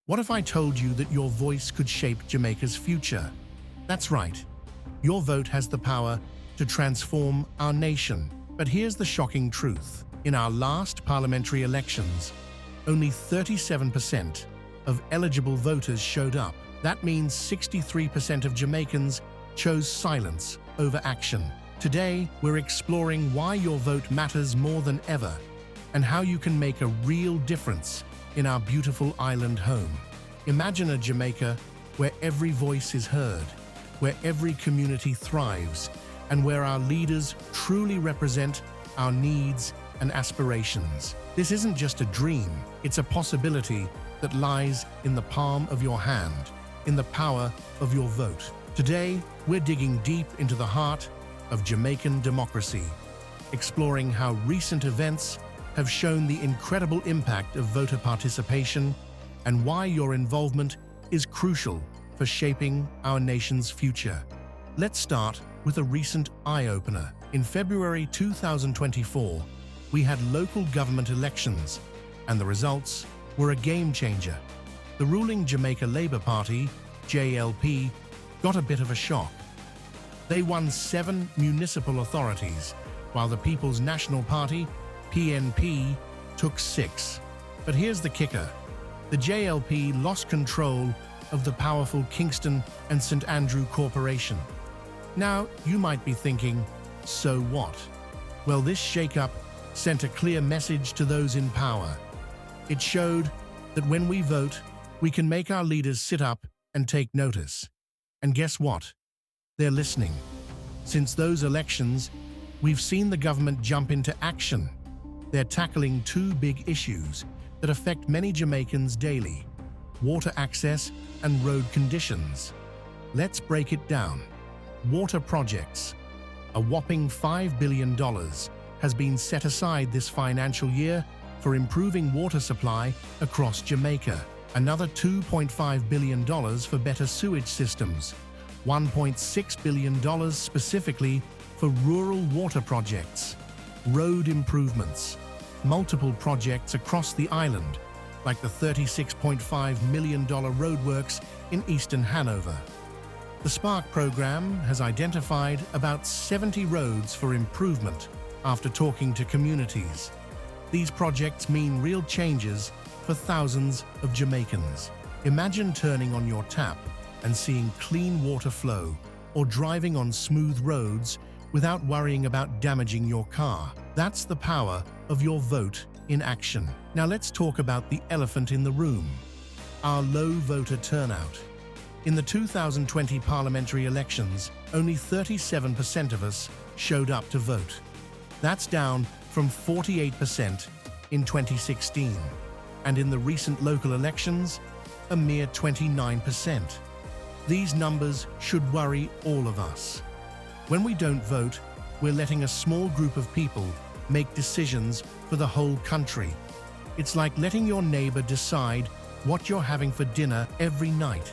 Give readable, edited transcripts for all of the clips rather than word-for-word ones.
What if I told you that your voice could shape Jamaica's future? That's right. Your vote has the power to transform our nation. But here's the shocking truth. In our last parliamentary elections, only 37% of eligible voters showed up. That means 63% of Jamaicans chose silence over action. Today, we're exploring why your vote matters more than ever and how you can make a real difference in our beautiful island home. Imagine a Jamaica where every voice is heard, where every community thrives, and where our leaders truly represent our needs and aspirations. This isn't just a dream, it's a possibility that lies in the palm of your hand, in the power of your vote. Today, we're digging deep into the heart of Jamaican democracy, exploring how recent events have shown the incredible impact of voter participation and why your involvement is crucial for shaping our nation's future. Let's start with a recent eye-opener. In February 2024, we had local government elections, and the results were a game-changer. The ruling Jamaica Labour Party, JLP, got a bit of a shock. They won 7 municipal authorities, while the People's National Party, PNP, took 6. But here's the kicker. The JLP lost control of the powerful Kingston and St. Andrew Corporation. Now, you might be thinking, so what? Well, this shakeup sent a clear message to those in power. It showed that when we vote, we can make our leaders sit up and take notice. And guess what? They're listening. Since those elections, we've seen the government jump into action. They're tackling 2 big issues that affect many Jamaicans daily: water access and road conditions. Let's break it down. Water projects. A whopping $5 billion has been set aside this financial year for improving water supply across Jamaica. Another $2.5 billion for better sewage systems. $1.6 billion specifically for rural water projects. Road improvements. Multiple projects across the island, like the $36.5 million roadworks in Eastern Hanover. The Spark program has identified about 70 roads for improvement after talking to communities. These projects mean real changes for thousands of Jamaicans. Imagine turning on your tap and seeing clean water flow, or driving on smooth roads without worrying about damaging your car. That's the power of your vote in action. Now let's talk about the elephant in the room: our low voter turnout. In the 2020 parliamentary elections, only 37% of us showed up to vote. That's down from 48% in 2016. And in the recent local elections, a mere 29%. These numbers should worry all of us. When we don't vote, we're letting a small group of people make decisions for the whole country. It's like letting your neighbor decide what you're having for dinner every night.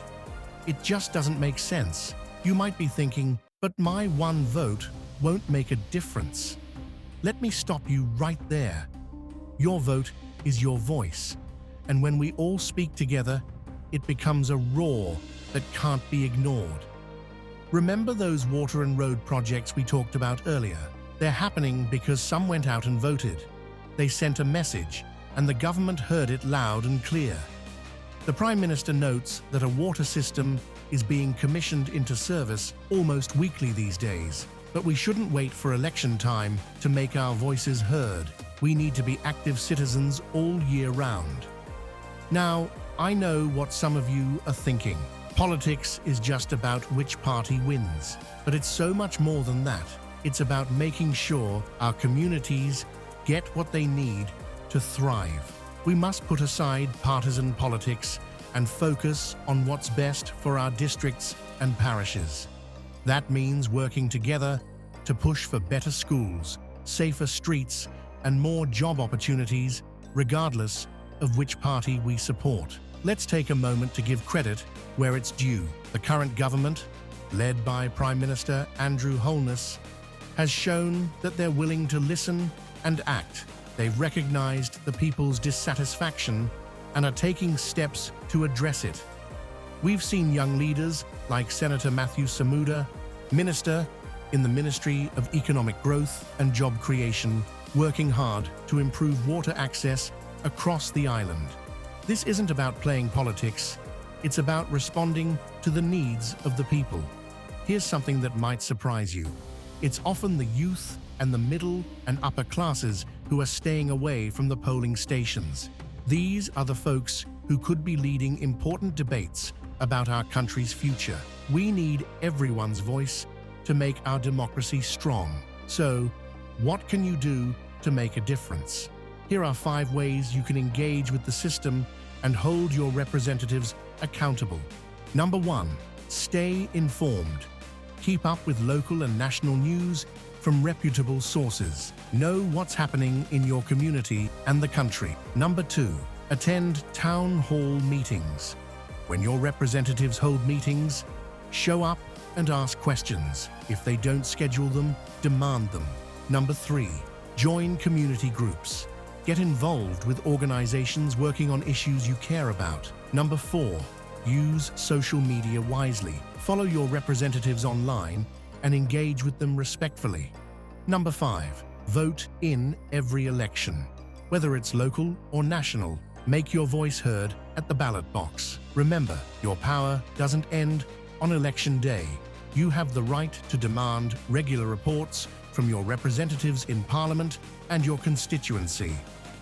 It just doesn't make sense. You might be thinking, but my one vote won't make a difference. Let me stop you right there. Your vote is your voice, and when we all speak together, it becomes a roar that can't be ignored. Remember those water and road projects we talked about earlier? They're happening because some went out and voted. They sent a message, and the government heard it loud and clear. The Prime Minister notes that a water system is being commissioned into service almost weekly these days. But we shouldn't wait for election time to make our voices heard. We need to be active citizens all year round. Now, I know what some of you are thinking. Politics is just about which party wins. But it's so much more than that. It's about making sure our communities get what they need to thrive. We must put aside partisan politics and focus on what's best for our districts and parishes. That means working together to push for better schools, safer streets, and more job opportunities, regardless of which party we support. Let's take a moment to give credit where it's due. The current government, led by Prime Minister Andrew Holness, has shown that they're willing to listen and act. They've recognized the people's dissatisfaction and are taking steps to address it. We've seen young leaders like Senator Matthew Samuda, Minister in the Ministry of Economic Growth and Job Creation, working hard to improve water access across the island. This isn't about playing politics, it's about responding to the needs of the people. Here's something that might surprise you. It's often the youth and the middle and upper classes who are staying away from the polling stations. These are the folks who could be leading important debates about our country's future. We need everyone's voice to make our democracy strong. So, what can you do to make a difference? Here are 5 ways you can engage with the system and hold your representatives accountable. Number 1. Stay informed. Keep up with local and national news from reputable sources. Know what's happening in your community and the country. Number 2. Attend town hall meetings. When your representatives hold meetings, show up and ask questions. If they don't schedule them, demand them. Number 3. Join community groups. Get involved with organizations working on issues you care about. Number 4. Use social media wisely. Follow your representatives online and engage with them respectfully. Number 5. Vote in every election. Whether it's local or national, make your voice heard at the ballot box. Remember, your power doesn't end on election day. You have the right to demand regular reports from your representatives in Parliament and your constituency.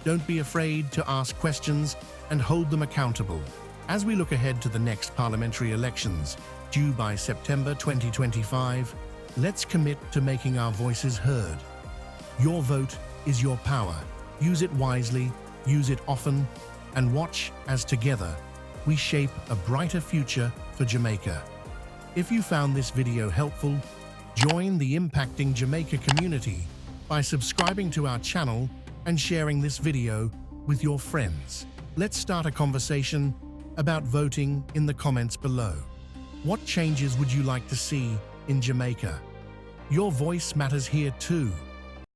Don't be afraid to ask questions and hold them accountable. As we look ahead to the next parliamentary elections, due by September 2025, let's commit to making our voices heard. Your vote is your power. Use it wisely, use it often, and watch as together we shape a brighter future for Jamaica. If you found this video helpful, join the Impacting Jamaica community by subscribing to our channel and sharing this video with your friends. Let's start a conversation about voting in the comments below. What changes would you like to see in Jamaica? Your voice matters here too.